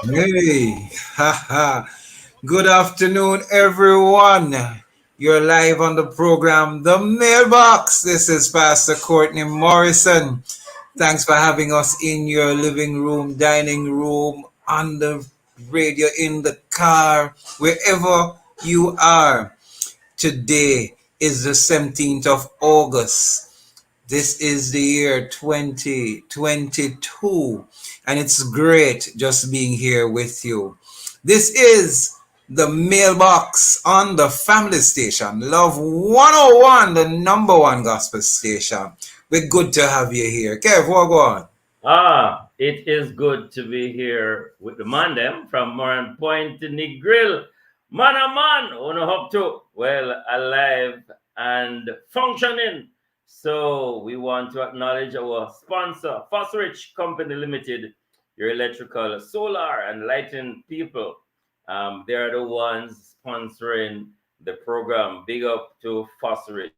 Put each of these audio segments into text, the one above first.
Hey, haha. Good afternoon, everyone. You're live on the program, The Mailbox. This is Pastor Courtney Morrison. Thanks for having us in your living room, dining room, on the radio, in the car, wherever you are. Today is the 17th of August. This is the year 2022, and it's great just being here with you. This is the mailbox on the family station, Love 101, the number one gospel station. We're good to have you here. Kev, what go on? It is good to be here with the man them from Moran Point to Nick Grill. Man a man, on hope to well alive and functioning. So we want to acknowledge our sponsor, Fosrich Company Limited, your electrical, solar, and lighting people. They are the ones sponsoring the program. Big up to Fosrich.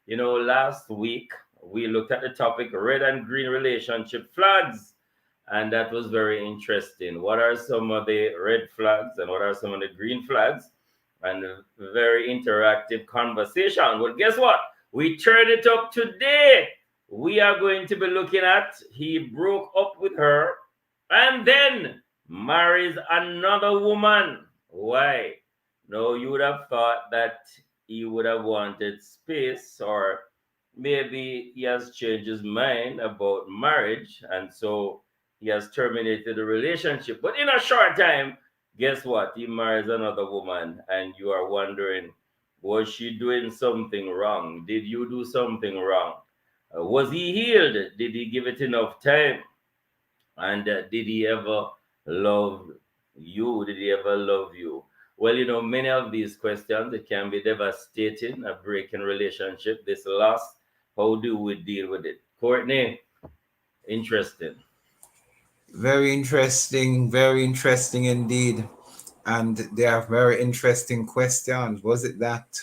Last week we looked at the topic red and green relationship flags, and that was very interesting. What are some of the red flags and what are some of the green flags? And a very interactive conversation. Well, guess what? We turn it up today. We are going to be looking at he broke up with her and then marries another woman. Why? No, you would have thought that he would have wanted space, or maybe he has changed his mind about marriage and so he has terminated the relationship. But in a short time, guess what? He marries another woman, and you are wondering, was she doing something wrong? Did you do something wrong? Was he healed? Did he give it enough time? And did he ever love you? Did he ever love you? Well, many of these questions, it can be devastating, a breaking relationship, this loss. How do we deal with it? Courtney, interesting. Very interesting indeed. And they are very interesting questions. Was it that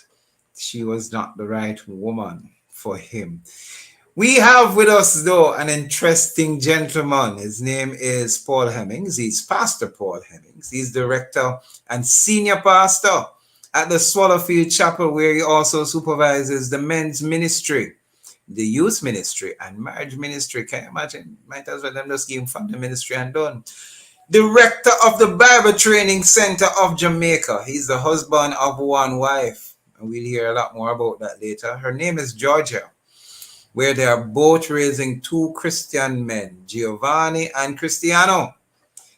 she was not the right woman for him? We have with us, though, an interesting gentleman. His name is Paul Hemmings. He's Pastor Paul Hemmings. He's director and senior pastor at the Swallowfield Chapel, where he also supervises the men's ministry, the youth ministry, and marriage ministry. Can you imagine? Might as well them just give him from the ministry and done. Director of the Bible Training Center of Jamaica. He's the husband of one wife. And we'll hear a lot more about that later. Her name is Georgia, where they are both raising two Christian men, Giovanni and Cristiano.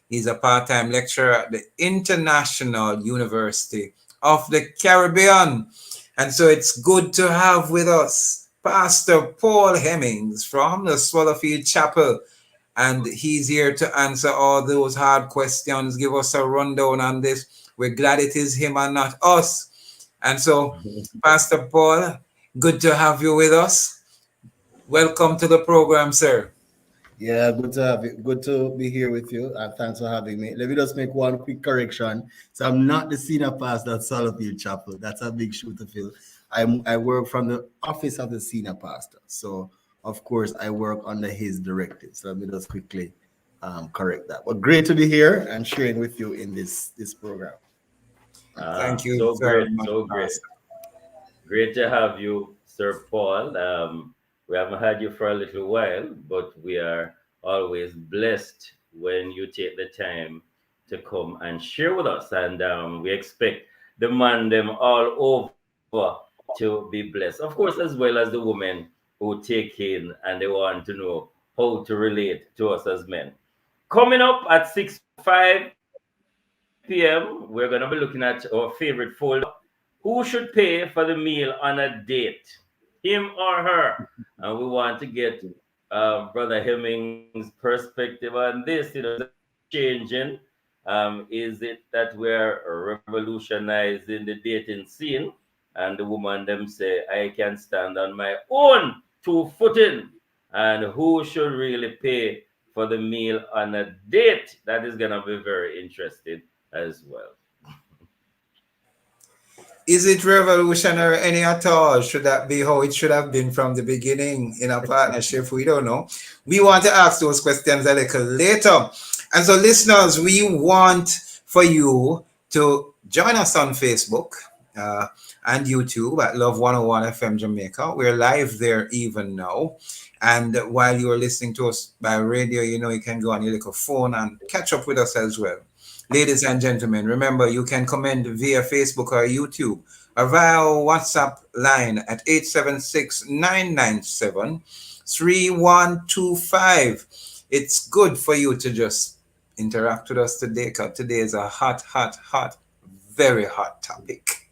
He's a part-time lecturer at the International University of the Caribbean. And so it's good to have with us Pastor Paul Hemmings from the Swallowfield Chapel. And he's here to answer all those hard questions, give us a rundown on this. We're glad it is him and not us. And so, Pastor Paul, good to have you with us. Welcome to the program, sir. Yeah, good to have you. Good to be here with you, and thanks for having me. Let me just make one quick correction. So I'm not the senior pastor at Swallowfield Chapel. That's a big shoe to fill. I work from the office of the senior pastor. So of course I work under his directives. So let me just quickly correct that. But great to be here and sharing with you in this program. Thank you So very great, much, so great. Pastor. Great to have you, Sir Paul. We haven't had you for a little while, but we are always blessed when you take the time to come and share with us. And we expect the man them all over to be blessed. Of course, as well as the women who take in and they want to know how to relate to us as men. Coming up at 6:05 p.m., we're going to be looking at our favorite folder. Who should pay for the meal on a date? Him or her? And we want to get Brother Hemmings' perspective on this. Changing. Is it that we're revolutionizing the dating scene? And the woman them say, I can stand on my own two footing. And who should really pay for the meal on a date? That is going to be very interesting as well. Is it revolutionary any at all? Should that be how it should have been from the beginning in a partnership? We don't know. We want to ask those questions a little later. And so, listeners, we want for you to join us on Facebook uh, and YouTube at Love 101 FM Jamaica. We're live there even now. And while you're listening to us by radio, you know, you can go on your little phone and catch up with us as well. Ladies and gentlemen, remember you can comment via Facebook or YouTube or via our WhatsApp line at 876-997-3125. It's good for you to just interact with us today because today is a hot, hot, hot, very hot topic.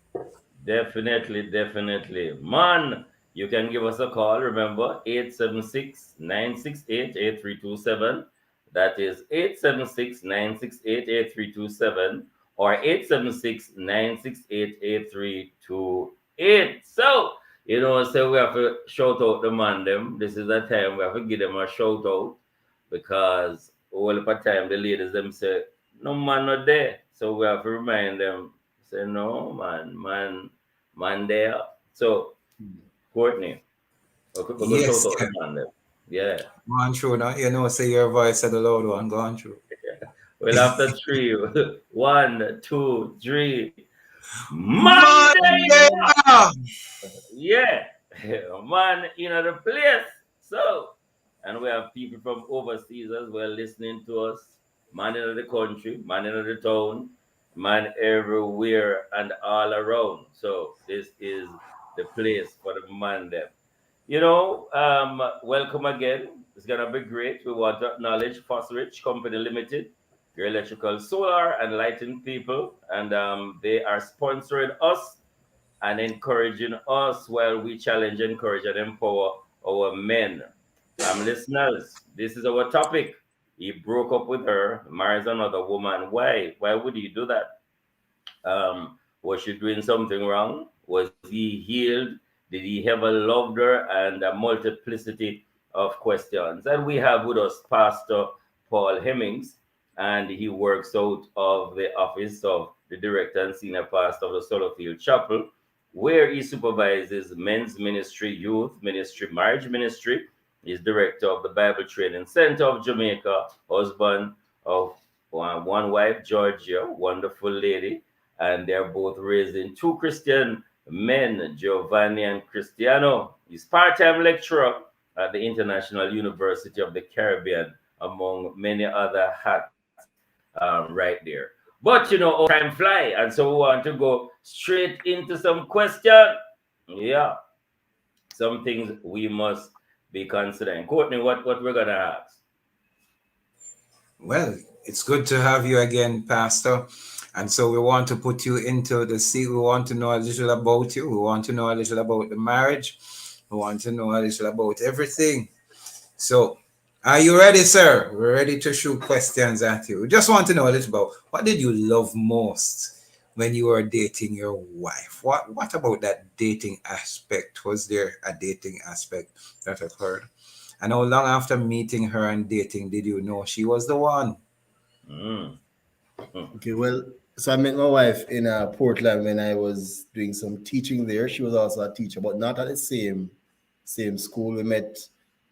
Definitely, definitely. Man, you can give us a call. Remember, 876-968-8327. That is 876-968-8327 or 876-968-8328. So, so we have to shout out the man them. This is the time we have to give them a shout out because all of the time the ladies them say, no man not there. So we have to remind them, say, no man, man there. So, Courtney, we go shout Yes, out the yeah. man there. Yeah. Go on through now. You know, say your voice at the loud one. Go on through. Well, after three, one, two, three. Monday! Mandela! Yeah, man, the place. So, and we have people from overseas as well listening to us. Man in the country, man in the town, man everywhere and all around. So this is the place for the man them. Welcome again. It's gonna be great. We want to acknowledge Rich Company Limited, your electrical, solar, and lighting people, and they are sponsoring us and encouraging us while we challenge, encourage, and empower our men. Listeners, this is our topic. He broke up with her, marries another woman. Why? Why would he do that? Was she doing something wrong? Was he healed? Did he ever loved her? And a multiplicity of questions. And we have with us Pastor Paul Hemmings, and he works out of the office of the director and senior pastor of the Solofield Chapel, where he supervises men's ministry, youth ministry, marriage ministry. He's director of the Bible Training Center of Jamaica, husband of one wife, Georgia, wonderful lady, and they're both raising two Christian men, Giovanni and Cristiano. He's part-time lecturer at the International University of the Caribbean, among many other hats right there. But our time fly, and so we want to go straight into some question. Yeah, some things we must be considering. Courtney, what we're gonna ask? Well, it's good to have you again, Pastor. And so we want to put you into the seat. We want to know a little about you. We want to know a little about the marriage. We want to know a little about everything. So, are you ready, sir? We're ready to shoot questions at you. We just want to know a little about what did you love most when you were dating your wife? What about that dating aspect? Was there a dating aspect that occurred? And how long after meeting her and dating did you know she was the one? Mm. Okay, well, so I met my wife in Portland when I was doing some teaching there. She was also a teacher, but not at the same school. We met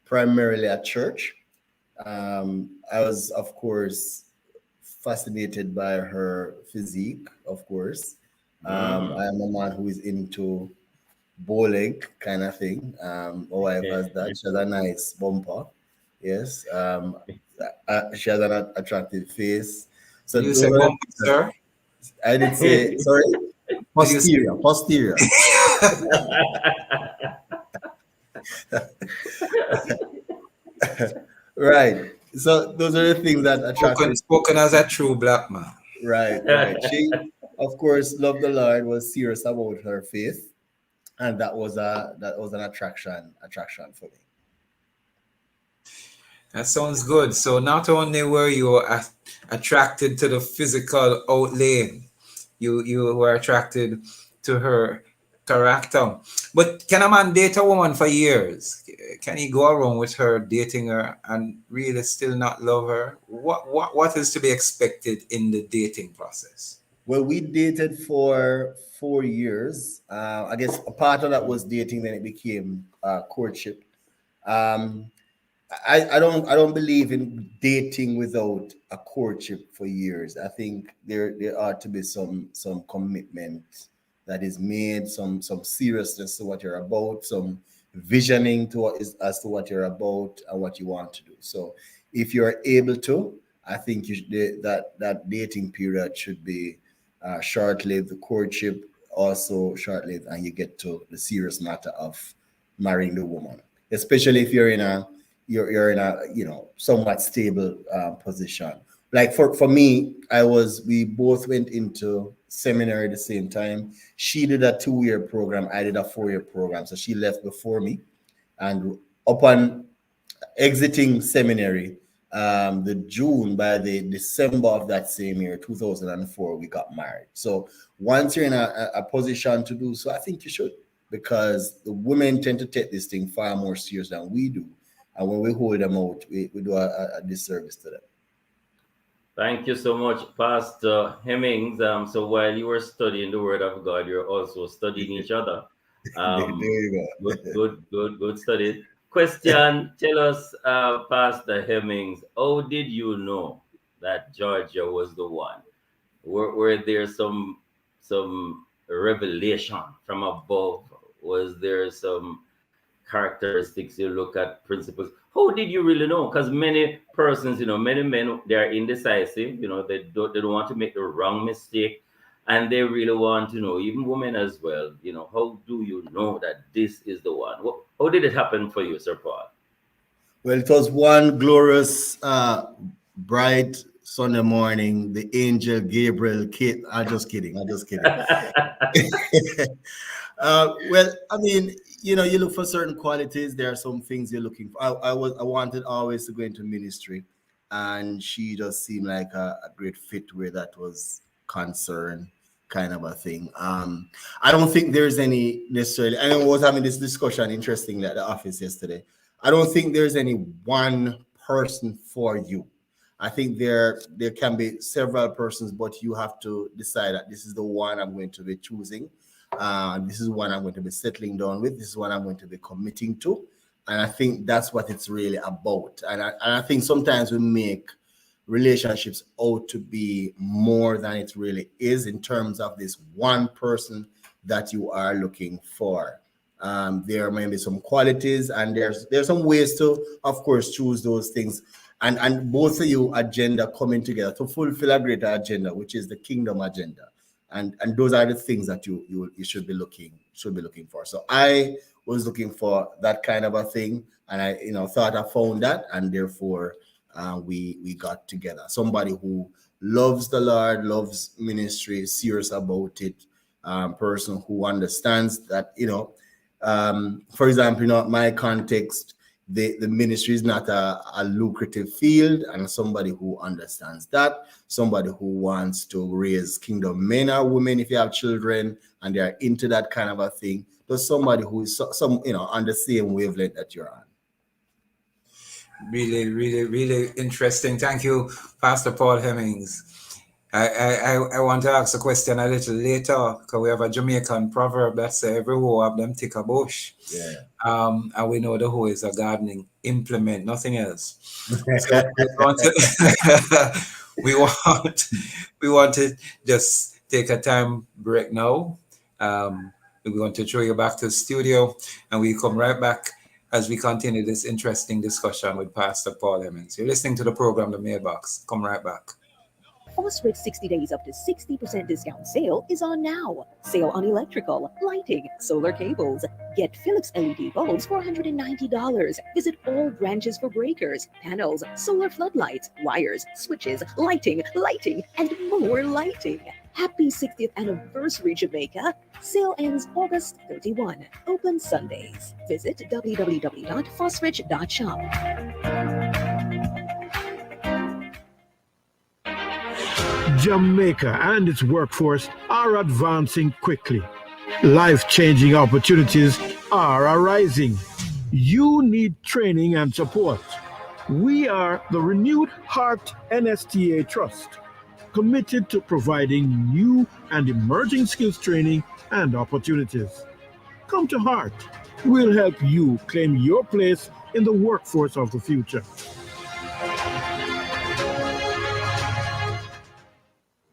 primarily at church. I was, of course, fascinated by her physique, of course. I Mm. am a man who is into bow leg kind of thing. My wife has that. She has a nice bumper. Yes. She has an attractive face. So Did you say those are, bumper, sir? I did say, sorry, Did you say posterior. Right. So those are the things that attracted. spoken as a true black man? Right, right. She, of course, loved the Lord, was serious about her faith, and that was an attraction for me. That sounds good. So not only were you attracted to the physical outlay, you were attracted to her character. But can a man date a woman for years? Can he go around with her, dating her, and really still not love her? What is to be expected in the dating process? Well, we dated for 4 years. I guess a part of that was dating, then it became courtship. Um, I don't believe in dating without a courtship for years. I think there ought to be some commitment that is made, some seriousness to what you're about, some visioning to what is as to what you're about and what you want to do. So if you're able to, I think that dating period should be short-lived. The courtship also short-lived, and you get to the serious matter of marrying the woman, especially if you're in a somewhat stable position. Like for me, we both went into seminary at the same time. She did a 2 year program, I did a 4 year program, so she left before me. And upon exiting seminary, the June, by the December of that same year, 2004, we got married. So once you're in a position to do so, I think you should, because the women tend to take this thing far more serious than we do. And when we hold them out, we do a disservice to them. Thank you so much, Pastor Hemmings. So while you were studying the Word of God, you're also studying each other. There you Good, go. good, good, good study. Question: tell us, Pastor Hemmings, how did you know that Georgia was the one? Were there some revelation from above? Was there some characteristics you look at, principles? How did you really know? Because many persons, many men, they are indecisive. They don't want to make the wrong mistake, and they really want to know. Even women as well. How do you know that this is the one? How did it happen for you, Sir Paul? Well, it was one glorious, bright Sunday morning. The angel Gabriel, Kate. I'm just kidding. I'm just kidding. Well, I mean, you look for certain qualities. There are some things you're looking for. I wanted always to go into ministry, and she just seemed like a great fit where that was concerned, kind of a thing. I don't think there's any necessarily. I was having this discussion, interestingly, at the office yesterday. I don't think there's any one person for you. I think there can be several persons, but you have to decide that this is the one I'm going to be choosing. This is one I'm going to be settling down with. This is what I'm going to be committing to. And I think that's what it's really about. And I think sometimes we make relationships out to be more than it really is in terms of this one person that you are looking for. There may be some qualities, and there's some ways to, of course, choose those things. And both of you agenda coming together to fulfill a greater agenda, which is the kingdom agenda. And those are the things that you should be looking for. So I was looking for that kind of a thing, and I thought I found that, and therefore we got together. Somebody who loves the Lord, loves ministry, serious about it, person who understands that for example, my context, the ministry is not a lucrative field, and somebody who understands that, somebody who wants to raise kingdom men or women if you have children and they're into that kind of a thing, there's somebody who is on the same wavelength that you're on. Really, really, really interesting. Thank you, Pastor Paul Hemmings. I want to ask a question a little later, because we have a Jamaican proverb that says every hoe of them take a bush. Yeah. And we know the hoe is a gardening implement, nothing else. So we want we want to just take a time break now. We're going to throw you back to the studio, and we come right back as we continue this interesting discussion with Pastor Paul Hemmings. You're listening to the program, The Mailbox. Come right back. Fosrich 60 days up to 60% discount sale is on now. Sale on electrical, lighting, solar cables. Get Philips LED bulbs for $190. Visit all branches for breakers, panels, solar floodlights, wires, switches, lighting, and more lighting. Happy 60th anniversary, Jamaica. Sale ends August 31. Open Sundays. Visit www.fosrich.shop. Jamaica and its workforce are advancing quickly. Life-changing opportunities are arising. You need training and support. We are the Renewed Heart NSTA Trust, committed to providing new and emerging skills training and opportunities. Come to Heart, We'll help you claim your place in the workforce of the future.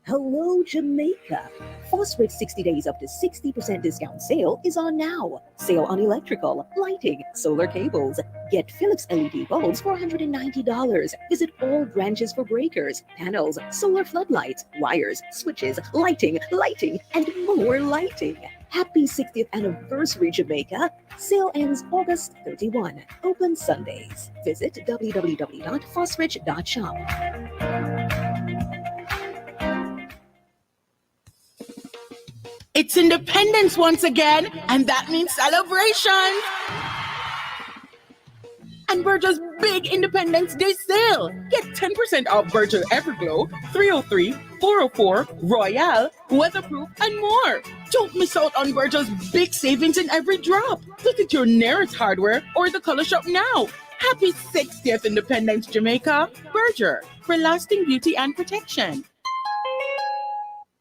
Hello, Jamaica. Foswit's 60 days up to 60% discount sale is on now. Sale on electrical, lighting, solar cables. Get Philips LED bulbs for $190. Visit all branches for breakers, panels, solar floodlights, wires, switches, lighting, and more lighting. Happy 60th anniversary, Jamaica. Sale ends August 31. Open Sundays. Visit www.fosrich.shop. It's independence once again, and that means celebration. And Virgil's big Independence Day sale. Get 10% off Virgil Everglow, 303, 404, Royale, Weatherproof, and more. Don't miss out on Virgil's big savings in every drop. Visit your nearest hardware or the color shop now. Happy 60th Independence, Jamaica. Berger, for lasting beauty and protection.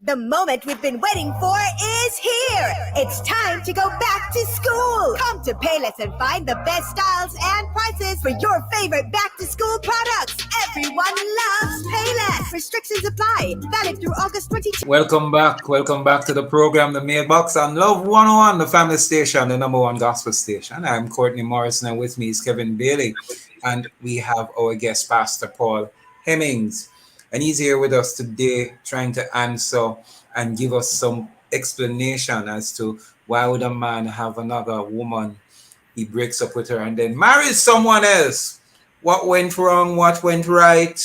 The moment we've been waiting for is here. It's time to go back to school. Come to Payless and find the best styles and prices for your favorite back to school products. Everyone loves Payless. Restrictions apply. Valid through August 22. Welcome back to the program, The Mailbox on Love 101, the family station, the number one gospel station. I'm Courtney Morrison, and with me is Kevin Bailey, and we have our guest, Pastor Paul Hemmings. And he's here with us today trying to answer and give us some explanation as to why would a man have another woman, he breaks up with her and then marries someone else. What went wrong? What went right?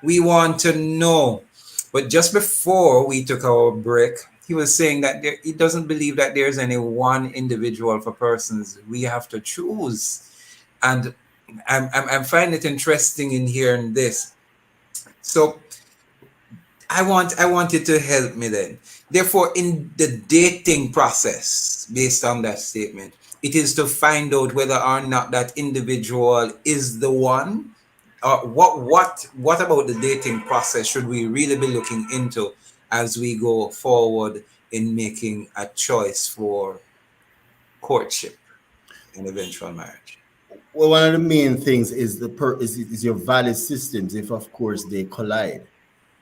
We want to know. But just before we took our break, he was saying that he doesn't believe that there's any one individual for persons. We have to choose. And I'm finding it interesting in hearing this. So I want you to help me then. Therefore, in the dating process, based on that statement, it is to find out whether or not that individual is the one. Or what about the dating process should we really be looking into as we go forward in making a choice for courtship and eventual marriage? Well, one of the main things is is your value systems. If of course they collide,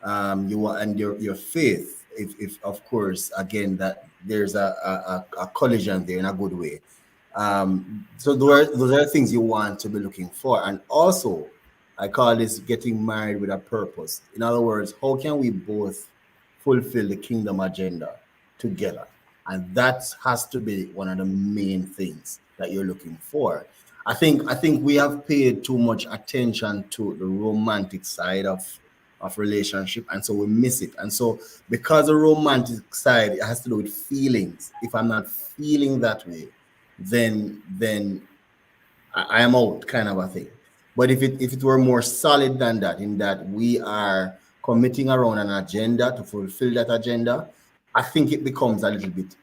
and your faith. If of course again that there's a collision there in a good way. So those are things you want to be looking for, and also I call this getting married with a purpose. In other words, how can we both fulfill the kingdom agenda together? And that has to be one of the main things that you're looking for. I think we have paid too much attention to the romantic side of relationship, and so we miss it. And so because the romantic side, it has to do with feelings. If I'm not feeling that way, then I am out, kind of a thing. But if it were more solid than that, in that we are committing around an agenda to fulfill that agenda, I think it becomes a little bit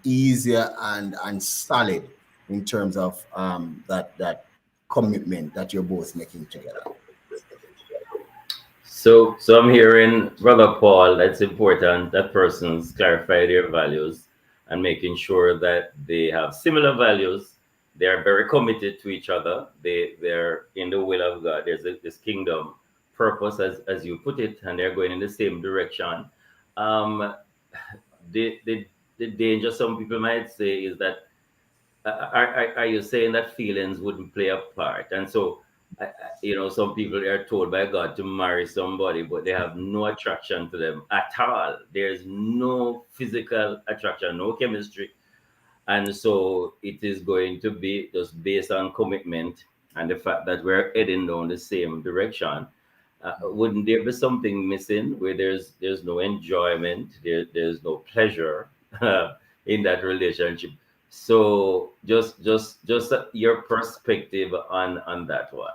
easier and solid in terms of that commitment that you're both making together. So I'm hearing, Brother Paul, that's important that persons clarify their values and making sure that they have similar values. They are very committed to each other. They're in the will of God. There's this kingdom purpose, as you put it, and they're going in the same direction. The danger some people might say is that, are you saying that feelings wouldn't play a part? And so, some people are told by God to marry somebody, but they have no attraction to them at all. There's no physical attraction, no chemistry. And so it is going to be just based on commitment and the fact that we're heading down the same direction. Wouldn't there be something missing where there's no enjoyment, there's no pleasure in that relationship? So just your perspective on that one.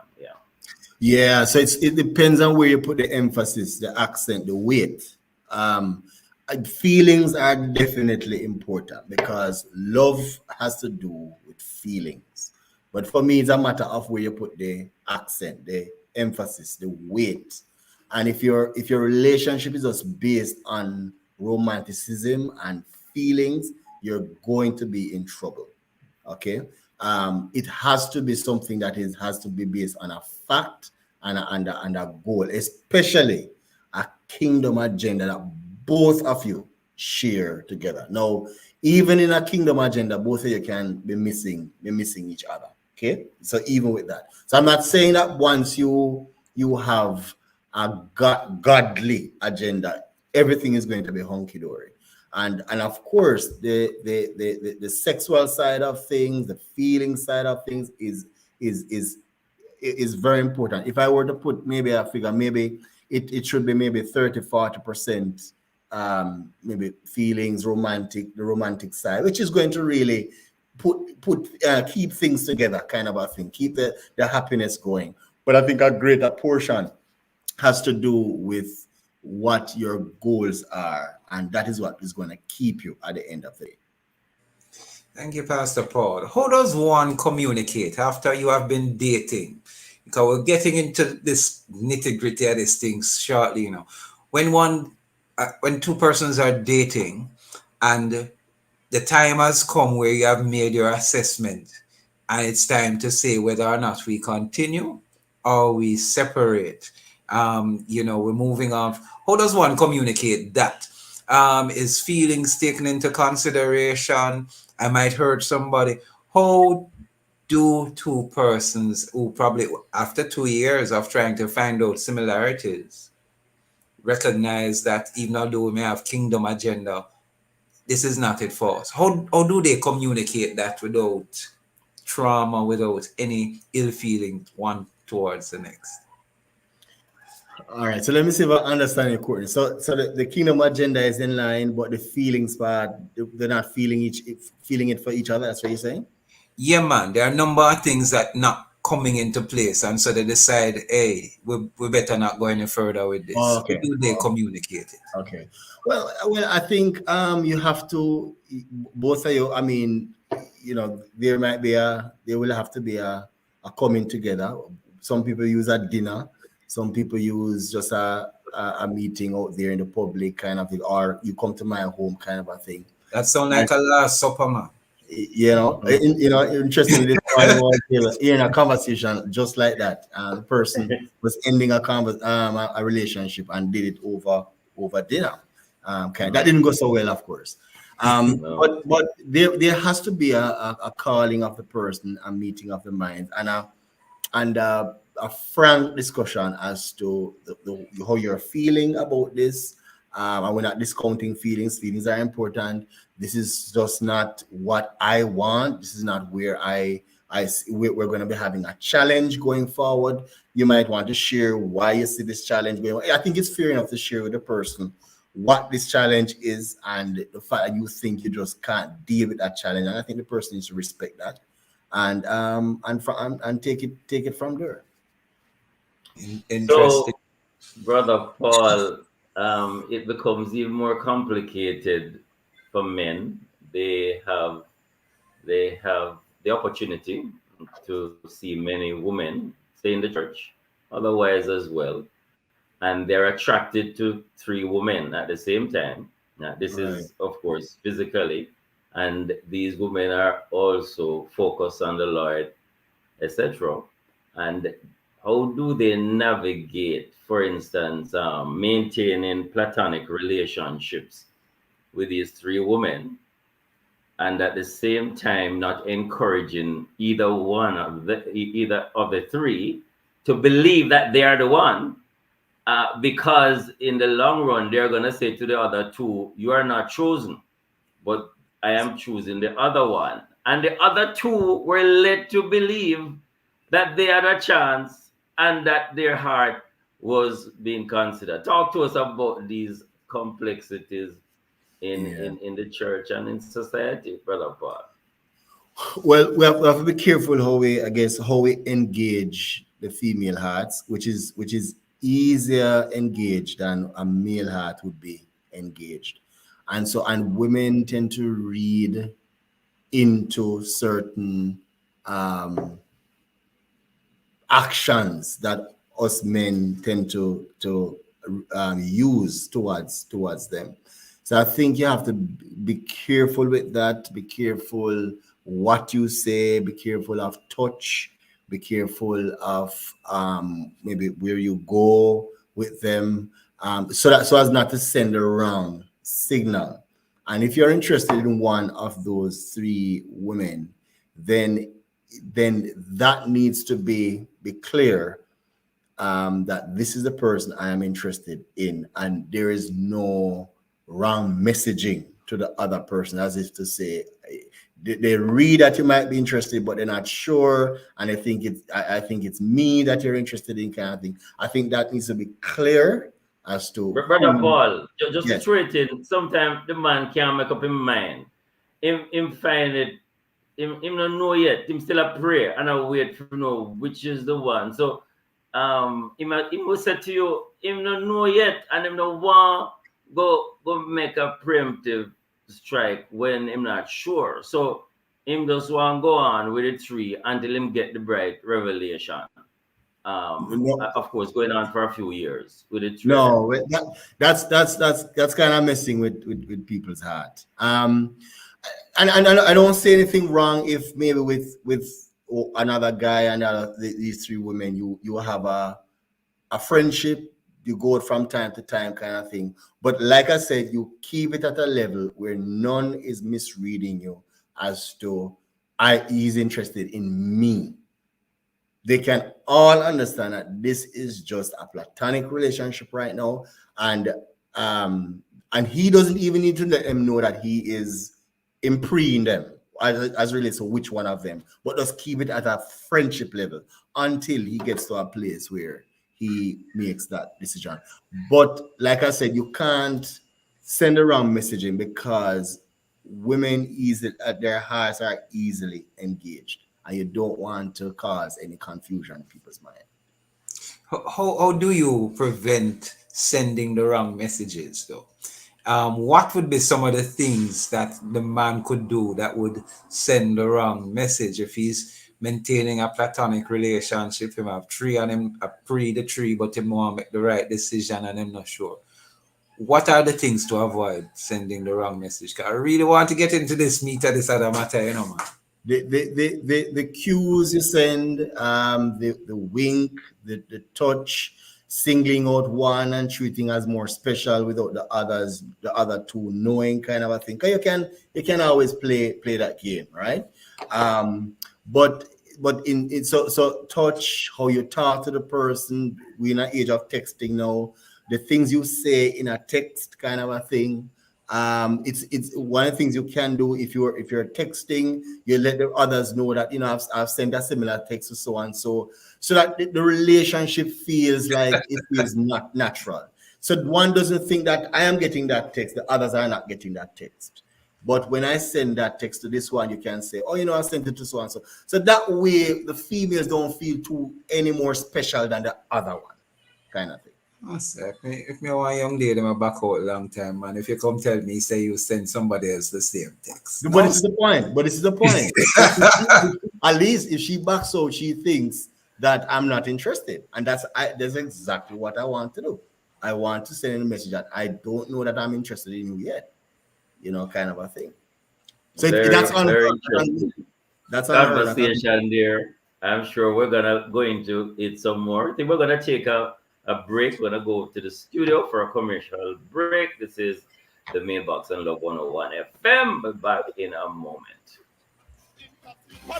Yeah, so it depends on where you put the emphasis, the accent, the weight. Feelings are definitely important because love has to do with feelings. But for me, it's a matter of where you put the accent, the emphasis, the weight. And if your relationship is just based on romanticism and feelings, you're going to be in trouble. Okay, it has to be something that has to be based on a fact and a goal, especially a kingdom agenda that both of you share together. Now, even in a kingdom agenda, both of you can be missing each other. Okay, so even with that, so I'm not saying that once you have a godly agenda, everything is going to be hunky dory. And of course, the sexual side of things, the feeling side of things is is is very important. If I were to put maybe a figure, maybe it should be maybe 30-40%, maybe feelings, the romantic side, which is going to really keep things together, kind of a thing, keep the happiness going. But I think a greater portion has to do with what your goals are, and that is what is going to keep you at the end of the day. Thank you, Pastor Paul. How does one communicate after you have been dating? Because we're getting into this nitty gritty of these things shortly. When two persons are dating, and the time has come where you have made your assessment, and it's time to say whether or not we continue or we separate. We're moving on. How does one communicate that? Is feelings taken into consideration? I might hurt somebody. How do two persons who probably after 2 years of trying to find out similarities recognize that even though we may have kingdom agenda, this is not it for us? How do they communicate that without trauma, without any ill feeling one towards the next? All right, so let me see if I understand your question. So the kingdom agenda is in line, but the feelings part, they're not feeling it for each other. That's what you're saying? Yeah, man, there are a number of things that not coming into place, and so they decide, hey, we better not go any further with this. How Okay. do they communicate it? Okay. Well, I think you have to, both of you. I mean, there will have to be a coming together. Some people use a dinner. Some people use just a meeting out there in the public kind of thing, or you come to my home kind of a thing. That sounds like a last supper, man. Interestingly, this morning I was in a conversation just like that. The person was ending a relationship and did it over dinner. That didn't go so well, of course. No. But there has to be a calling of the person, a meeting of the mind, and a frank discussion as to how you're feeling about this. And we're not discounting feelings. Feelings are important. This is just not what I want. This is not where we're going to be having a challenge going forward. You might want to share why you see this challenge going. I think it's fair enough to share with the person what this challenge is and the fact that you think you just can't deal with that challenge. And I think the person needs to respect that and take it from there. Interesting. So, Brother Paul, it becomes even more complicated for men. They have the opportunity to see many women stay in the church, otherwise as well, and they're attracted to three women at the same time. Now, this Right. is, of course, physically, and these women are also focused on the Lord, etc. And how do they navigate, for instance, maintaining platonic relationships with these three women, and at the same time not encouraging either of the three to believe that they are the one, because in the long run they're gonna say to the other two, "You are not chosen, but I am choosing the other one." And the other two were led to believe that they had a chance and that their heart was being considered. Talk to us about these complexities in the church and in society, Brother Paul. Well, we have to be careful how we engage the female hearts, which is easier engaged than a male heart would be engaged. And women tend to read into certain um, actions that us men tend to use towards them. So I think you have to be careful with that. Be careful what you say, be careful of touch, be careful of maybe where you go with them, so as not to send a wrong signal. And if you're interested in one of those three women, then that needs to be clear, that this is the person I am interested in, and there is no wrong messaging to the other person, as if to say they read that you might be interested, but they're not sure, and I think it's me that you're interested in, kind of thing. I think that needs to be clear as to Brother Paul, just to yes. throw it in, sometimes the man can't make up his mind. Him find it, him don't know yet. Him still a pray and I wait to know which is the one. So him will say to you, him don't know yet, and him don't want go make a preemptive strike when him not sure. So him just want go on with the three until him get the bright revelation. No, Of course, going on for a few years with the three. no, that's kind of messing with people's heart. And I don't say anything wrong if maybe with another guy and these three women you have a friendship, you go from time to time, kind of thing. But like I said, you keep it at a level where none is misreading you as to he's interested in me. They can all understand that this is just a platonic relationship right now, and he doesn't even need to let them know that he is impreying them as relates to which one of them, but just keep it at a friendship level until he gets to a place where he makes that decision. But like I said, you can't send the wrong messaging, because women easily at their hearts are easily engaged, and you don't want to cause any confusion in people's mind. How do you prevent sending the wrong messages, though? What would be some of the things that the man could do that would send the wrong message if he's maintaining a platonic relationship? Him have three and him pre the tree, but him want to make the right decision and I'm not sure. What are the things to avoid sending the wrong message? 'Cause I really want to get into this meat of this other matter, you know, man. The cues you send, the wink, the touch, singling out one and treating as more special without the other two knowing, kind of a thing. 'Cause you can always play that game, right? But so touch, how you talk to the person. We're in an age of texting now. The things you say in a text, kind of a thing. It's one of the things you can do if you're texting. You let the others know that I've sent a similar text to so and so that the relationship feels like it feels not natural. So one doesn't think that I am getting that text, the others are not getting that text. But when I send that text to this one, you can say, oh, I sent it to so and so. So that way, the females don't feel too any more special than the other one, kind of thing. If me want young lady, I'm back out a long time, man. If you come tell me, say you send somebody else the same text. But this is the point. At least if she backs out, she thinks that I'm not interested. And that's exactly what I want to do. I want to send a message that I don't know that I'm interested in you yet. Kind of a thing. So that's on very her. That's on conversation there. I'm sure we're gonna go into it some more. I think we're gonna take a break. We're gonna go to the studio for a commercial break. This is the Mailbox on Love 101 FM. But back in a moment.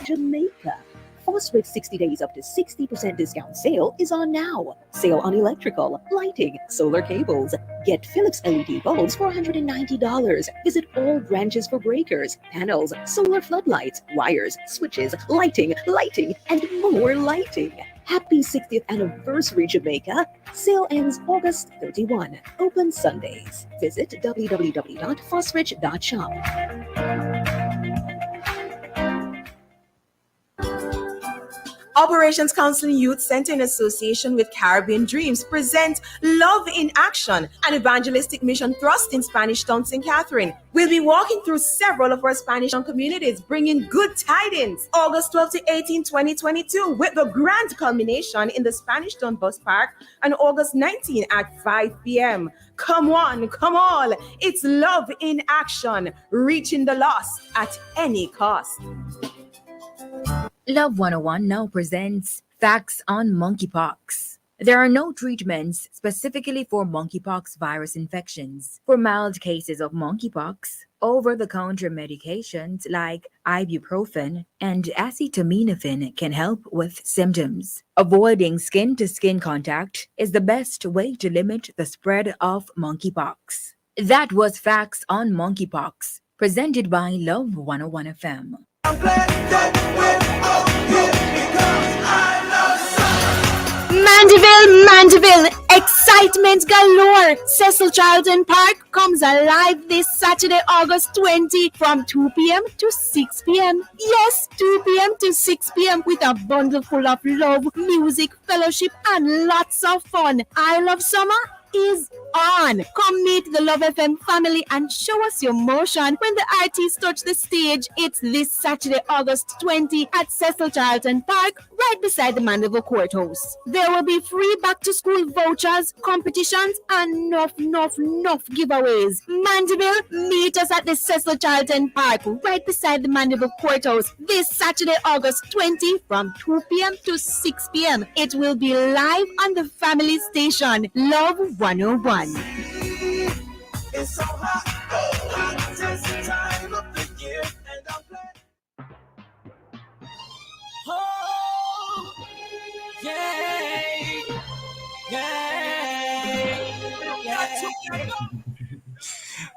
Jamaica. Phosphate 60 days up to 60% discount sale is on now. Sale on electrical, lighting, solar cables. Get Philips LED bulbs for $190. Visit all branches for breakers, panels, solar floodlights, wires, switches, lighting, and more lighting. Happy 60th anniversary, Jamaica. Sale ends August 31. Open Sundays. Visit www.phosphate.shop. Operations Counseling Youth Center in association with Caribbean Dreams present Love in Action, an evangelistic mission thrust in Spanish Town, St. Catherine. We'll be walking through several of our Spanish Town communities, bringing good tidings. August 12 to 18, 2022, with the grand culmination in the Spanish Town Bus Park on August 19 at 5 p.m. Come on, come all. It's Love in Action, reaching the lost at any cost. Love 101 now presents Facts on Monkeypox. There are no treatments specifically for monkeypox virus infections. For mild cases of monkeypox, over-the-counter medications like ibuprofen and acetaminophen can help with symptoms. Avoiding skin-to-skin contact is the best way to limit the spread of monkeypox. That was Facts on Monkeypox, presented by Love 101 FM. Mandeville, excitement galore. Cecil Charlton Park comes alive this Saturday, August 20 from 2 p.m. to 6 p.m. Yes, 2 p.m. to 6 p.m. with a bundle full of love, music, fellowship, and lots of fun. I Love Summer is on. Come meet the Love FM family and show us your motion when the artists touch the stage. It's this Saturday, August 20 at Cecil Charlton Park, right beside the Mandeville Courthouse. There will be free back-to-school vouchers, competitions, and enough giveaways. Mandeville, meet us at the Cecil Charlton Park, right beside the Mandeville Courthouse, this Saturday, August 20 from 2 p.m. to 6 p.m. It will be live on the family station, Love 101. It's so hot, it's the time of the year, and I'm playing. Oh,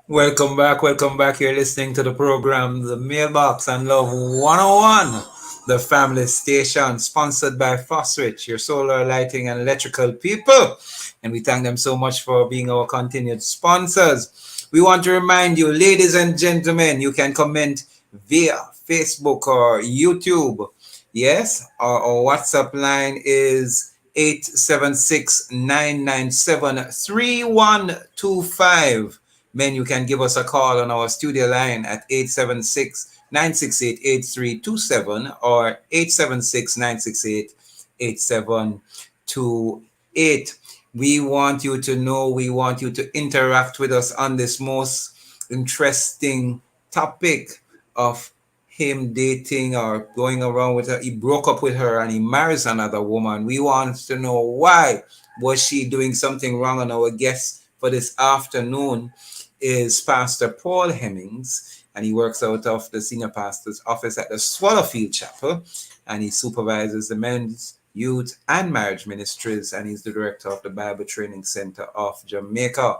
Welcome back, welcome back. You're listening to the program The Mailbox on Love 101, the family station, sponsored by Fosrich, your solar lighting and electrical people. And we thank them so much for being our continued sponsors. We want to remind you, ladies and gentlemen, you can comment via Facebook or YouTube. Yes, our WhatsApp line is 876-997-3125. Men, you can give us a call on our studio line at 876-968-8327 or 876-968-8728. We want you to know, we want you to interact with us on this most interesting topic of him dating or going around with her. He broke up with her and he marries another woman. We want to know why. Was she doing something wrong? And our guest for this afternoon is Pastor Paul Hemmings, and he works out of the senior pastor's office at the Swallowfield Chapel, and he supervises the men's, youth, and marriage ministries, and he's the director of the Bible Training Center of Jamaica.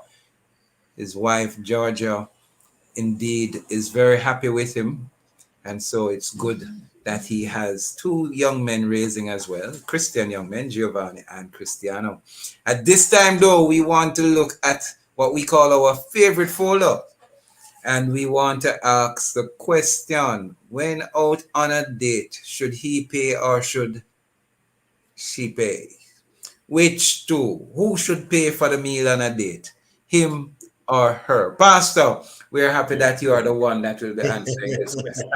His wife, Georgia, indeed is very happy with him, and so it's good that he has two young men raising as well, Christian young men, Giovanni and Cristiano. At this time, though, we want to look at what we call our favorite folder, and we want to ask the question, when out on a date, should he pay or should she pay? Which two? Who should pay for the meal on a date? Him or her? Pastor, we're happy that you are the one that will be answering this question.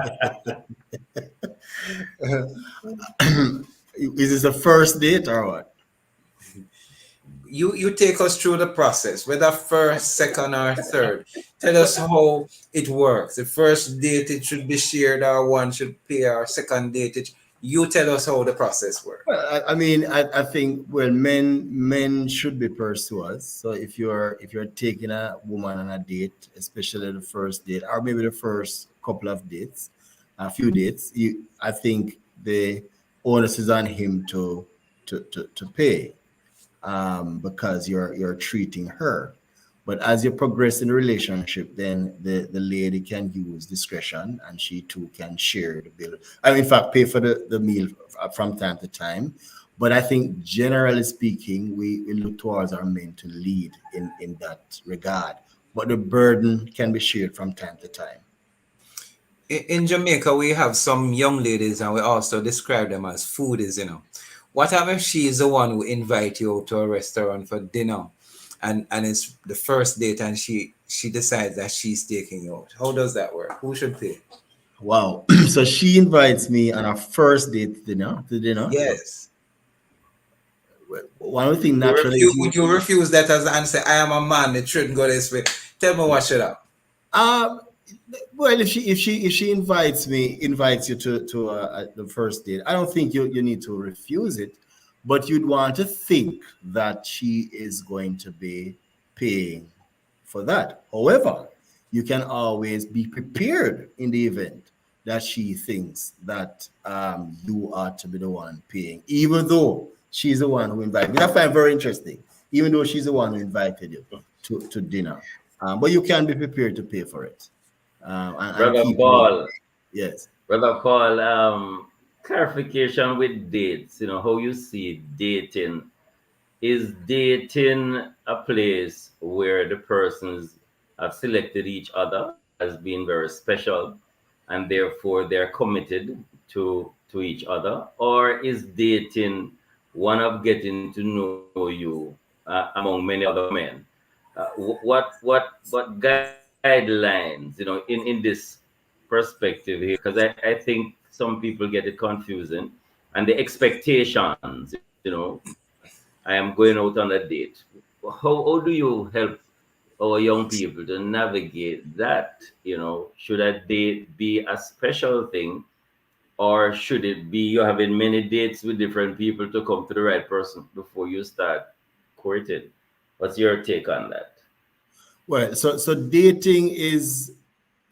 Is this the first date or what? You take us through the process, whether first, second, or third. Tell us how it works. The first date, it should be shared, or one should pay, or second date, you tell us how the process works. Well, I mean, I think, well, men should be pursuers. So if you're taking a woman on a date, especially the first date, or maybe the first couple of dates, a few dates, I think the onus is on him to pay. Because you're treating her. But as you progress in the relationship, then the lady can use discretion and she too can share the bill. I mean, in fact, pay for the meal from time to time. But I think generally speaking, we look towards our men to lead in that regard. But the burden can be shared from time to time. In Jamaica, we have some young ladies, and we also describe them as foodies. What happens if she is the one who invite you out to a restaurant for dinner, and it's the first date, and she decides that she's taking you out? How does that work? Who should pay? Wow. So she invites me on our first date dinner to dinner. Yes. One of the things You naturally refuse, would you refuse that as an answer? I am a man. It shouldn't go this way. Tell me what should I? um well, if she invites you to the first date, I don't think you need to refuse it, but you'd want to think that she is going to be paying for that. However, you can always be prepared in the event that she thinks that you are to be the one paying, even though she's the one who invited me. I find very interesting, even though she's the one who invited you to dinner. But you can be prepared to pay for it, and Brother keep moving. Paul, Yes. Brother Paul, clarification with dates, how you see dating. Is dating a place where the persons have selected each other as being very special and therefore they're committed to each other? Or is dating one of getting to know you among many other men? What guidelines, in this perspective here? Because I think some people get it confusing and the expectations, I am going out on a date. How do you help our young people to navigate that? Should a date be a special thing, or should it be you having many dates with different people to come to the right person before you start courting? What's your take on that? Well, so dating is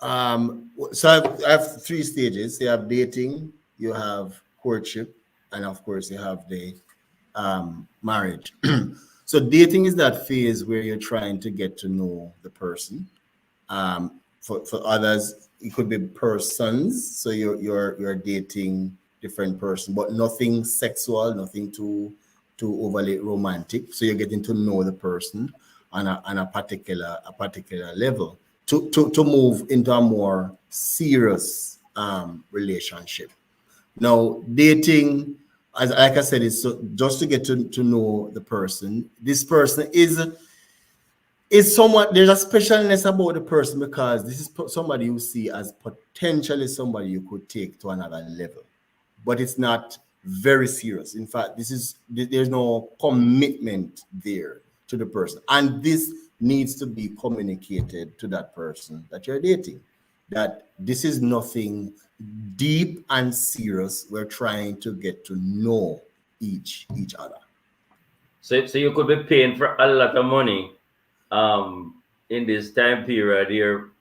so I have three stages. You have dating, you have courtship, and of course you have the marriage. So dating is that phase where you're trying to get to know the person. For others, it could be persons. So you're dating different person, but nothing sexual, nothing too overly romantic. So you're getting to know the person on a particular level to move into a more serious relationship. Now, dating, as like I said, is just to get to know the person. This person is somewhat, there's a specialness about the person because this is somebody you see as potentially somebody you could take to another level, but it's not very serious. In fact, there's no commitment there to the person, and this needs to be communicated to that person that you're dating, that this is nothing deep and serious. We're trying to get to know each other. So you could be paying for a lot of money in this time period here,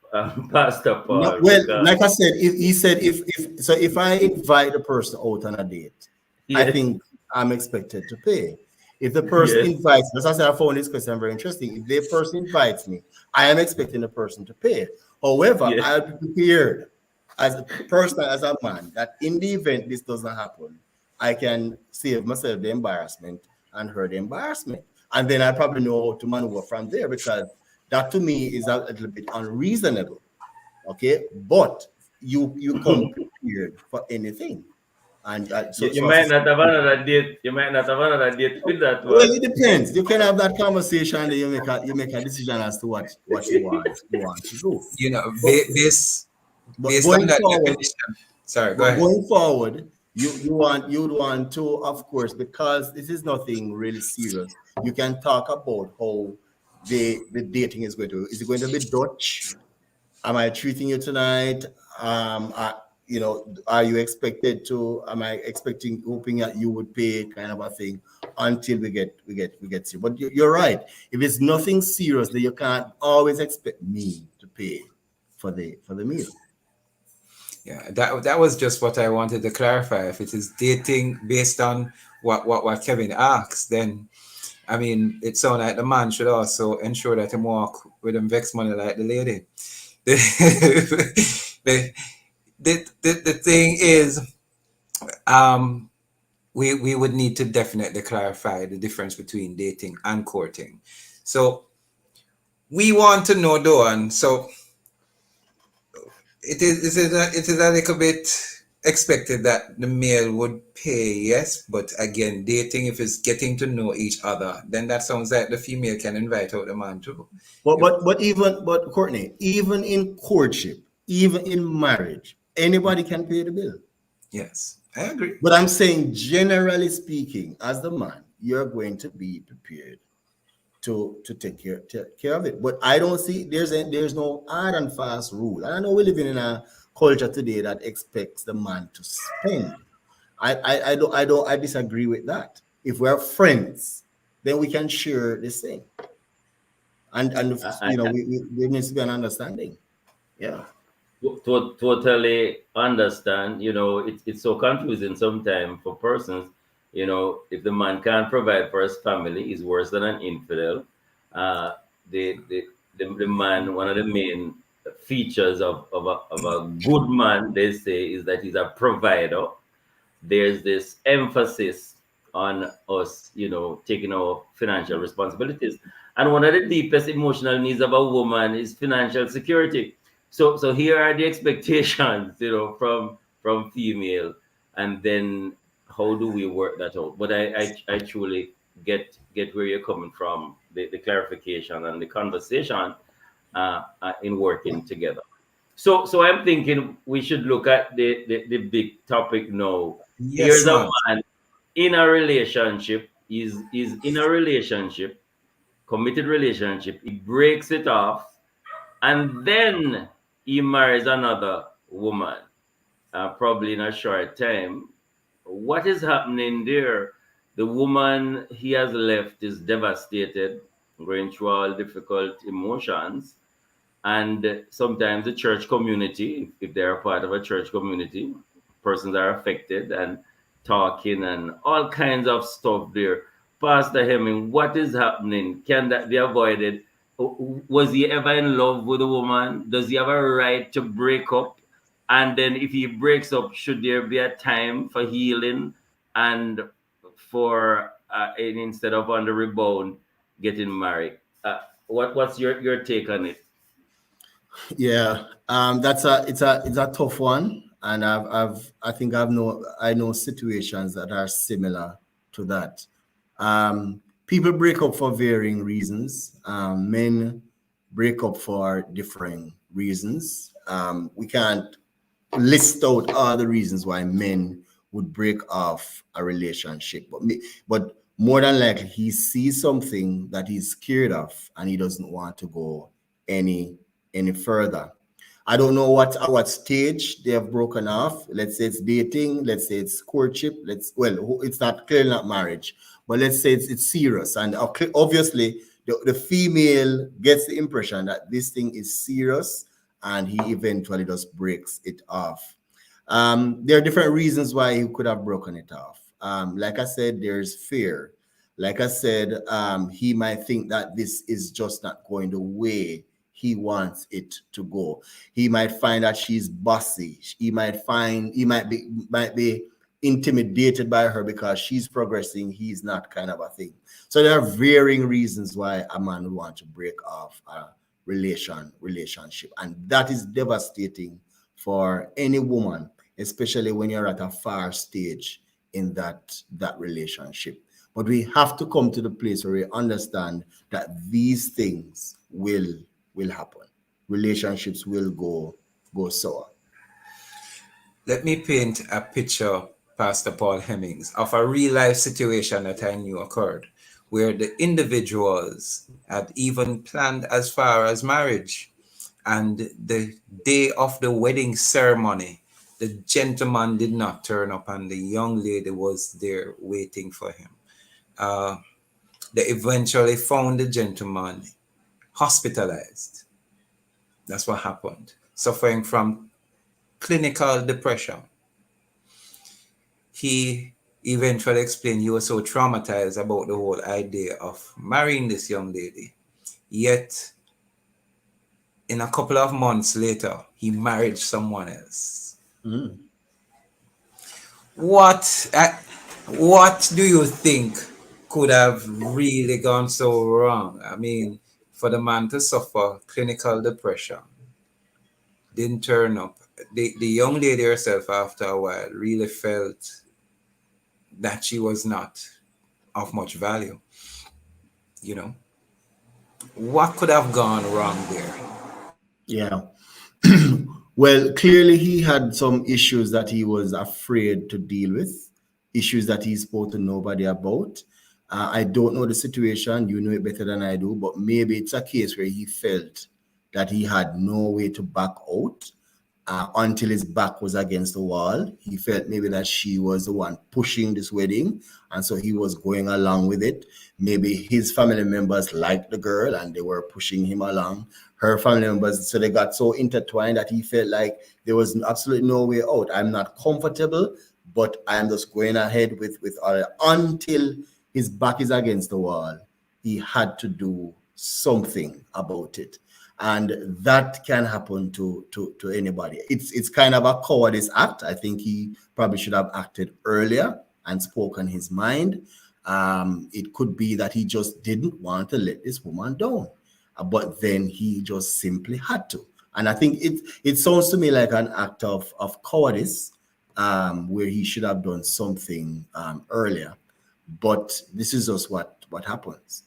Pastor No, Paul, well, because like I said, if he said if I invite a person out on a date, I yes, think I'm expected to pay. If the person yes, invites, as I said, I found this question very interesting. If the person invites me, I am expecting the person to pay. However, yes. I'll be prepared as a person, as a man, that in the event this doesn't happen, I can save myself the embarrassment and her the embarrassment. And then I probably know how to maneuver from there because that to me is a little bit unreasonable. Okay, but you come prepared for anything, and You, so you so as I might said, not have another date. You might not have another date with that well, one. it depends. You can have that conversation, and you make a decision as to what you want to do. You know, But, but based on going that forward, definition. Sorry, go but ahead. going forward, you'd want to, of course, because this is nothing really serious. You can talk about how the dating is going to. Is it going to be Dutch? Am I treating you tonight? Are you expected to? Am I expecting, hoping that you would pay, kind of a thing, until we get serious. But you're right. If it's nothing serious, then you can't always expect me to pay for the meal. Yeah, that was just what I wanted to clarify. If it is dating based on what Kevin asked, then I mean it sounds like the man should also ensure that he walk with him vex money like the lady. the, the thing is, um, we would need to definitely clarify the difference between dating and courting. So we want to know, Doan. So it is a little bit expected that the male would pay, yes, but again, dating, if it's getting to know each other, then that sounds like the female can invite out the man too. If But Courtney, even in courtship, even in marriage, anybody can pay the bill. yes, I agree. But I'm saying, generally speaking, as the man, you're going to be prepared to take care of it. But I don't see there's no hard and fast rule. And I know we're living in a culture today that expects the man to spend. I disagree with that. If we're friends, then we can share the same. And I, you know, there needs to be an understanding. Yeah. totally understand. It's so confusing sometimes for persons. If the man can't provide for his family, he's worse than an infidel. Uh, the man, one of the main features of a good man, they say, is that he's a provider. There's this emphasis on us, taking our financial responsibilities. And one of the deepest emotional needs of a woman is financial security. So here are the expectations, from female, and then how do we work that out? But I truly get where you're coming from, the clarification and the conversation, in working together. So I'm thinking we should look at the big topic now. Yes, Here's a man. man in a relationship, is in a relationship, committed relationship, he breaks it off, and then he marries another woman, probably in a short time. What is happening there? The woman he has left is devastated, going through all difficult emotions. And sometimes the church community, if they're a part of a church community, persons are affected and talking and all kinds of stuff there. Pastor Hemming, what is happening? Can that be avoided? Was he ever in love with a woman? Does he have a right to break up? And then if he breaks up, should there be a time for healing and for, instead of on the rebound, getting married? What's your take on it? Yeah, that's a tough one, and I think I know situations that are similar to that. People break up for varying reasons. Men break up for differing reasons. We can't list out all the reasons why men would break off a relationship, but more than likely he sees something that he's scared of and he doesn't want to go any any further. I don't know at what stage they have broken off. Let's say it's dating. Let's say it's courtship. It's not clearly not marriage, but let's say it's serious. And obviously, the female gets the impression that this thing is serious, and he eventually just breaks it off. There are different reasons why he could have broken it off. Like I said, there's fear. Like I said, he might think that this is just not going the way he wants it to go. He might find that she's bossy. He might be intimidated by her because she's progressing. He's not, kind of a thing. So there are varying reasons why a man would want to break off a relationship, and that is devastating for any woman, especially when you're at a far stage in that relationship. But we have to come to the place where we understand that these things will happen. Relationships will go sour. Let me paint a picture, Pastor Paul Hemmings, of a real life situation that I knew occurred, where the individuals had even planned as far as marriage. And the day of the wedding ceremony, the gentleman did not turn up, and the young lady was there waiting for him. Uh, they eventually found the gentleman hospitalized. That's what happened. Suffering from clinical depression. He eventually explained he was so traumatized about the whole idea of marrying this young lady. Yet, in a couple of months later, he married someone else. Mm. What what do you think could have really gone so wrong? I mean, for the man to suffer clinical depression. didn't turn up. The young lady herself, after a while, really felt that she was not of much value. You know, what could have gone wrong there? Yeah. Well, clearly he had some issues that he was afraid to deal with, issues that he spoke to nobody about. I don't know the situation, you know it better than I do, but maybe it's a case where he felt that he had no way to back out until his back was against the wall. He felt maybe that she was the one pushing this wedding, and so he was going along with it. Maybe his family members liked the girl and they were pushing him along. Her family members, so they got so intertwined that he felt like there was absolutely no way out. I'm not comfortable, but I'm just going ahead with all until his back is against the wall. He had to do something about it, and that can happen to anybody. It's kind of a cowardice act. I think he probably should have acted earlier and spoken his mind. It could be that he just didn't want to let this woman down, but then he just simply had to. And I think it sounds to me like an act of cowardice, where he should have done something earlier. But this is just what happens.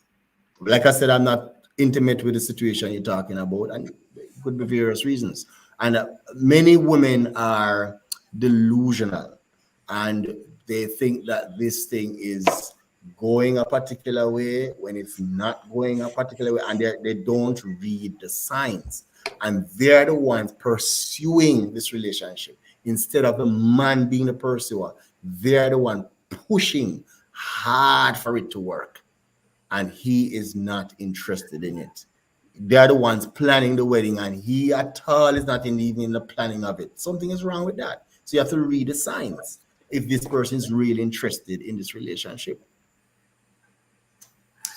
Like I said, I'm not intimate with the situation you're talking about, and it could be various reasons. And many women are delusional, and they think that this thing is going a particular way when it's not going a particular way, and they don't read the signs. And they're the ones pursuing this relationship instead of the man being the pursuer. They're the one pushing hard for it to work, and he is not interested in it. They're the ones planning the wedding, and he at all is not even in the planning of it. Something is wrong with that. So you have to read the signs if this person is really interested in this relationship.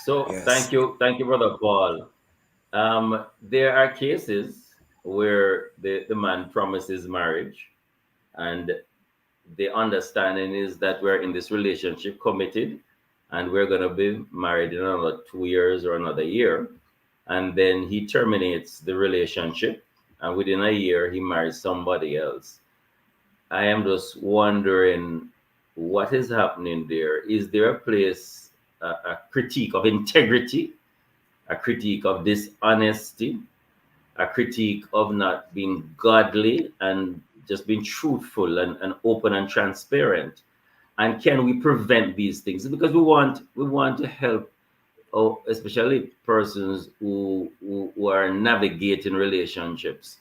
So Yes. thank you, brother Paul. There are cases where the man promises marriage, and the understanding is that we're in this relationship committed, and we're going to be married in another 2 years or another year. And then he terminates the relationship, and within a year, he marries somebody else. I am just wondering what is happening there. Is there a place, a critique of integrity, a critique of dishonesty, a critique of not being godly and just being truthful and open and transparent? And can we prevent these things? Because we want to help, oh, especially persons who are navigating relationships,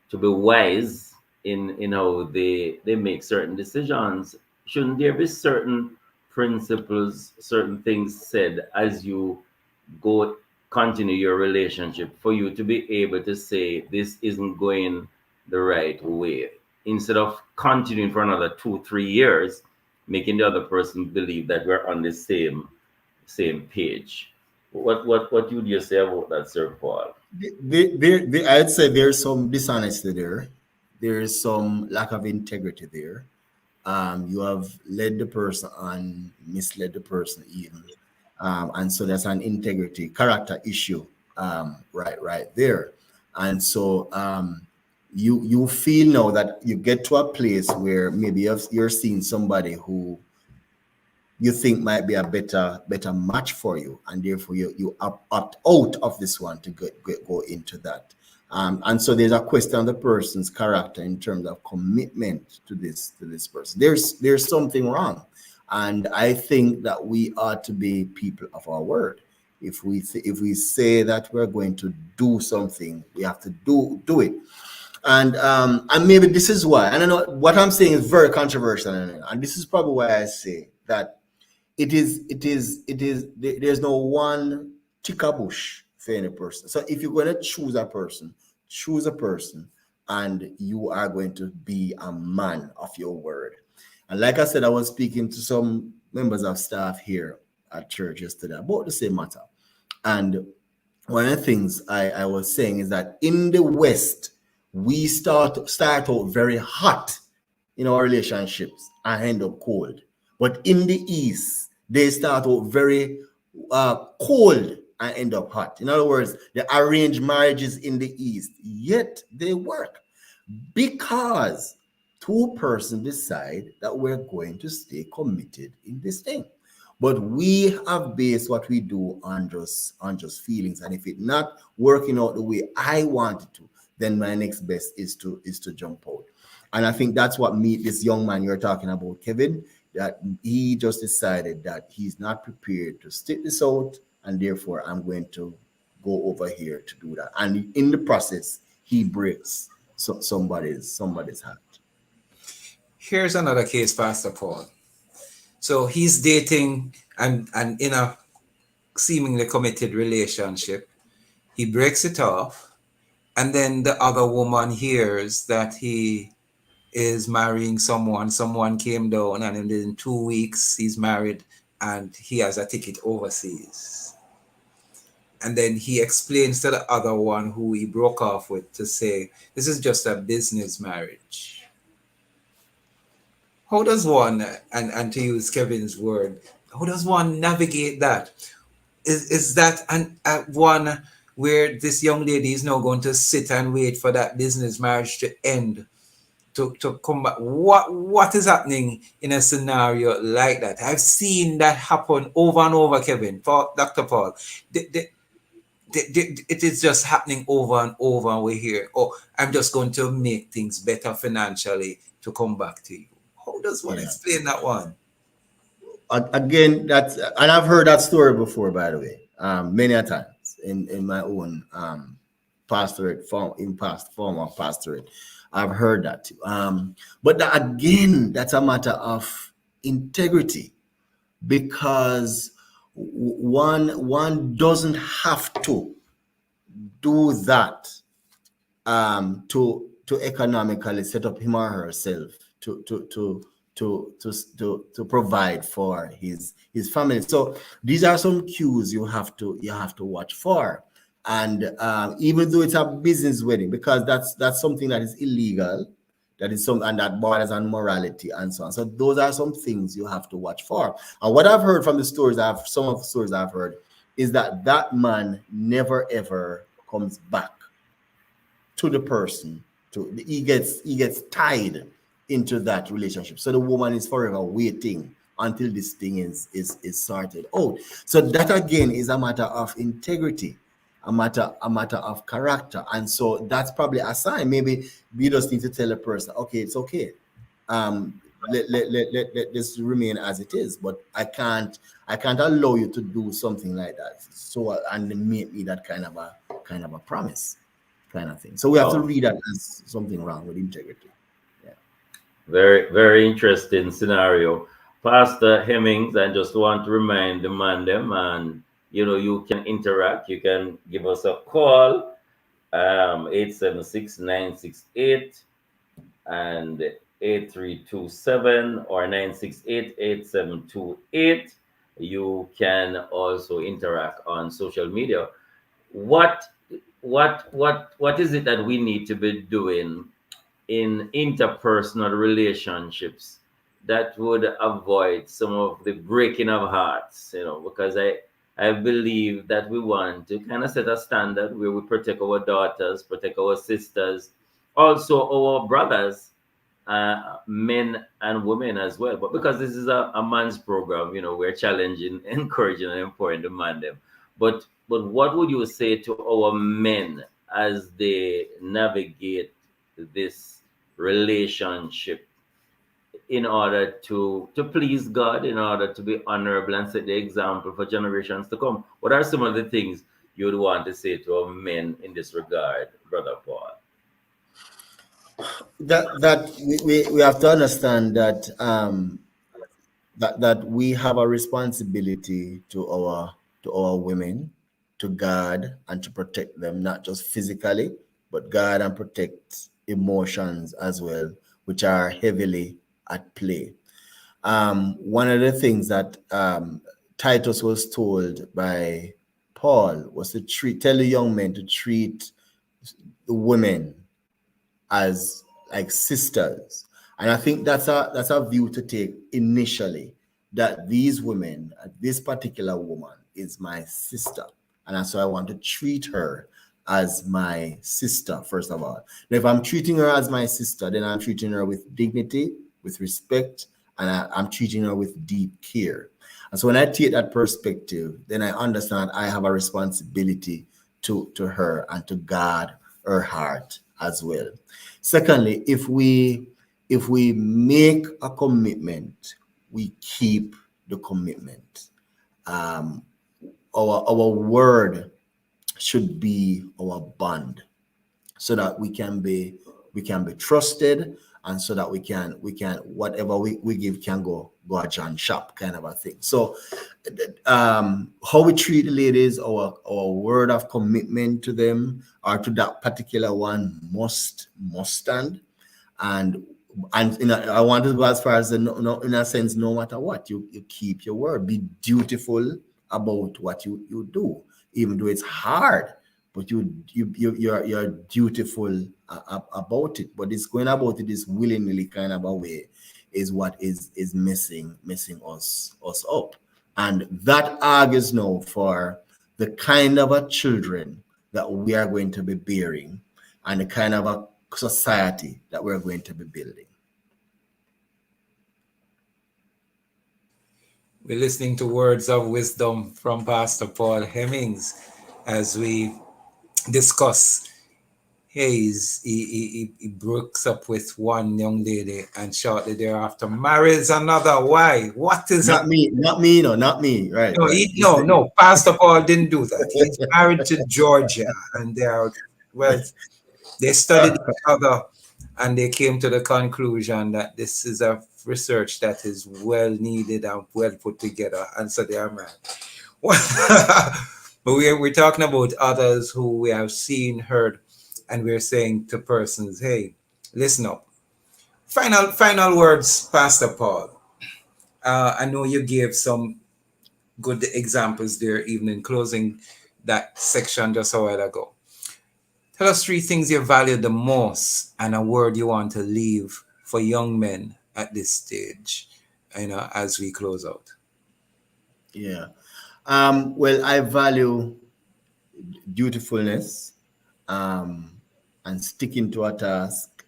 to be wise in how they make certain decisions. Shouldn't there be certain principles, certain things said as you go continue your relationship for you to be able to say this isn't going the right way, instead of continuing for another 2 3 years, making the other person believe that we're on the same page? What would you say about that, Sir Paul? I'd say there's some dishonesty there. There is some lack of integrity there. You have led the person on, misled the person even. And so there's an integrity, character issue, right there. And so you feel now that you get to a place where maybe you're seeing somebody who you think might be a better match for you, and therefore you opt out of this one to go into that. And so there's a question of the person's character in terms of commitment to this person. There's something wrong, and I think that we ought to be people of our word. If we say that we're going to do something, we have to do it. And maybe this is why. And I know what I'm saying is very controversial, and this is probably why I say that there's no one bush for any person. So if you're going to choose a person, and you are going to be a man of your word. And like I said, I was speaking to some members of staff here at church yesterday about the same matter. And one of the things I was saying is that in the West, we start out very hot in our relationships and end up cold. But in the East, they start out very cold and end up hot. In other words, the arranged marriages in the East, yet they work. because two persons decide that we're going to stay committed in this thing. But we have based what we do on just feelings, and if it's not working out the way I want it to, then my next best is to jump out. And I think that's what me this young man you're talking about, Kevin, that he just decided that he's not prepared to stick this out, and therefore I'm going to go over here to do that. And in the process, he breaks somebody's heart. Here's another case, Pastor Paul. So he's dating and in a seemingly committed relationship. He breaks it off, and then the other woman hears that he is marrying someone. Someone came down, and in 2 weeks he's married, and he has a ticket overseas. And then he explains to the other one who he broke off with to say, this is just a business marriage. How does one, and to use Kevin's word, how does one navigate that? Is that one where this young lady is now going to sit and wait for that business marriage to end to come back? What is happening in a scenario like that? I've seen that happen over and over, Kevin, for Dr. Paul. It is just happening over and over, and we're here. Oh, I'm just going to make things better financially to come back to you. How does one explain that one? Again, that's, and I've heard that story before, by the way, many a times in my own pastorate form, in past form of pastorate. I've heard that too. But again, that's a matter of integrity, because one doesn't have to do that to economically set up him or herself to provide for his family. So these are some cues you have to watch for. And even though it's a business wedding, because that's something that is illegal, that is some, and that borders on morality and so on. So those are some things you have to watch for. And what I've heard from the stories, some of the stories I've heard, is that man never ever comes back to the person. He gets tied into that relationship. So the woman is forever waiting until this thing is sorted out. So that again is a matter of integrity, a matter of character. And so that's probably a sign. Maybe we just need to tell a person, okay, it's okay. Let this remain as it is, but I can't allow you to do something like that. So and make me that kind of a promise, kind of thing. So we have to read that as something wrong with integrity. Yeah. Very, very interesting scenario. Pastor Hemmings, I just want to remind the man them, and you can interact. You can give us a call, 876-968 and 8327 or 968-8728. You can also interact on social media. What is it that we need to be doing in interpersonal relationships that would avoid some of the breaking of hearts? Because I believe that we want to kind of set a standard where we protect our daughters, protect our sisters, also our brothers, men and women as well. But because this is a man's program, we're challenging, encouraging, and empowering the man them. But what would you say to our men as they navigate this relationship in order to please God, in order to be honorable and set the example for generations to come? What are some of the things you would want to say to our men in this regard, Brother Paul? That we have to understand that that we have a responsibility to our women, to guard and to protect them, not just physically, but guard and protect emotions as well, which are heavily at play. One of the things that Titus was told by Paul was to tell the young men to treat the women as like sisters. And I think that's a view to take initially, that these women, this particular woman is my sister. And so I want to treat her as my sister, first of all. Now, if I'm treating her as my sister, then I'm treating her with dignity, with respect, and I'm treating her with deep care. And so when I take that perspective, then I understand I have a responsibility to her and to guard her heart as well. Secondly, if we make a commitment, we keep the commitment. Um, our word should be our bond, so that we can be trusted, and so that we can whatever we give can go a John shop kind of a thing. So how we treat the ladies, our word of commitment to them or to that particular one must stand. And I want to go as far as in a sense, no matter what, you keep your word. Be dutiful about what you do, even though it's hard, but you're dutiful about it. But it's going about it is willingly kind of a way is what is messing us up. And that argues now for the kind of a children that we are going to be bearing, and the kind of a society that we're going to be building. We're listening to words of wisdom from Pastor Paul Hemmings as we discuss. He breaks up with one young lady and shortly thereafter marries another. Why? What is Not me, not me, no, not me. Right, No, right. no. Pastor Paul didn't do that. He's married to Georgia, and they are well. They studied each other, and they came to the conclusion that this is a research that is well needed and well put together, and so they are married. But we're talking about others who we have seen, heard, and we're saying to persons, "Hey, listen up." Final words, Pastor Paul. I know you gave some good examples there, even in closing that section just a while ago. Tell us three things you value the most and a word you want to leave for young men at this stage, as we close out. Yeah. Well, I value dutifulness, and sticking to a task,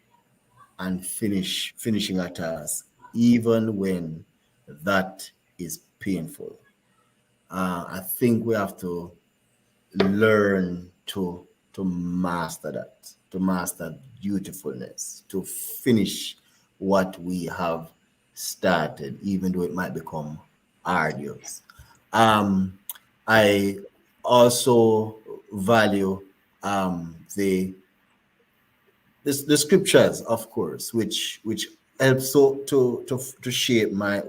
and finishing a task, even when that is painful. I think we have to learn to master that, to master dutifulness, to finish what we have started, even though it might become arduous. Um, I also value the scriptures, of course, which helps to shape my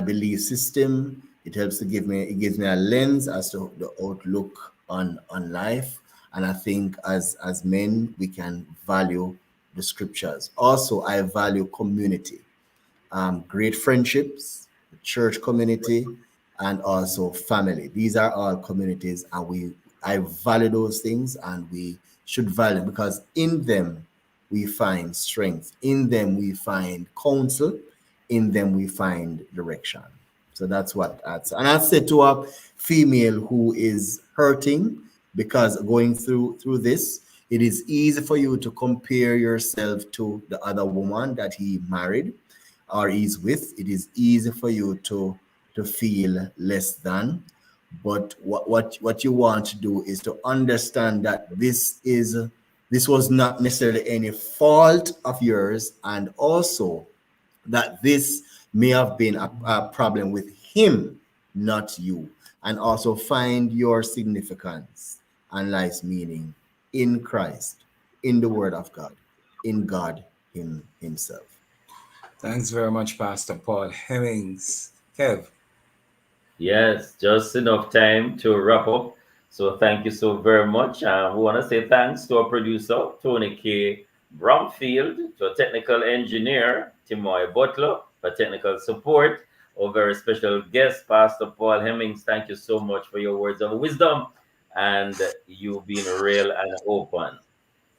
belief system. It helps to it gives me a lens as to the outlook on life. And I think as men we can value the scriptures. Also, I value community, great friendships, the church community, and also family. These are all communities, and I value those things, and we should value, because in them we find strength, in them we find counsel, in them we find direction. So that's what that's. And I said to a female who is hurting because going through this, it is easy for you to compare yourself to the other woman that he married or is with. It is easy for you to feel less than. But what you want to do is to understand that this was not necessarily any fault of yours, and also that this may have been a problem with him, not you. And also find your significance and life's meaning in Christ, in the Word of God, in God Himself. Thanks very much, Pastor Paul Hemmings. Kev. Yes, just enough time to wrap up. So thank you so very much. We want to say thanks to our producer, Tony K. Bromfield, to our technical engineer, Timoy Butler, for technical support. Our very special guest, Pastor Paul Hemmings. Thank you so much for your words of wisdom and you being real and open.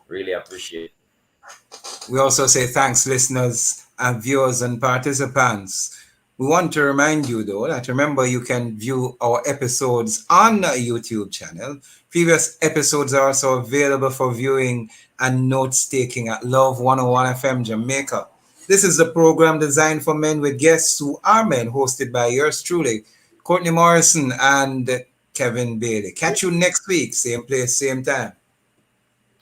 Really appreciate it. We also say thanks, listeners and viewers and participants. We want to remind you, though, that remember you can view our episodes on the YouTube channel. Previous episodes are also available for viewing and notes taking at Love 101 FM Jamaica. This is the program designed for men with guests who are men, hosted by yours truly, Courtney Morrison and Kevin Bailey. Catch you next week, same place, same time.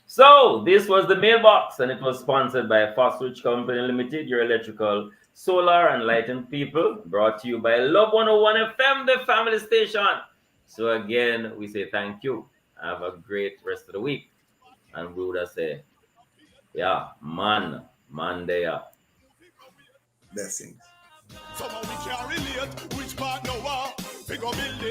So, this was the mailbox, and it was sponsored by Foswich Company Limited, your electrical, solar, and lighting people. Brought to you by Love 101 FM, the family station. So, again, we say thank you. Have a great rest of the week. And we would say, yeah, Monday up. Blessings. Somehow we can't relate which part no war. Figure building.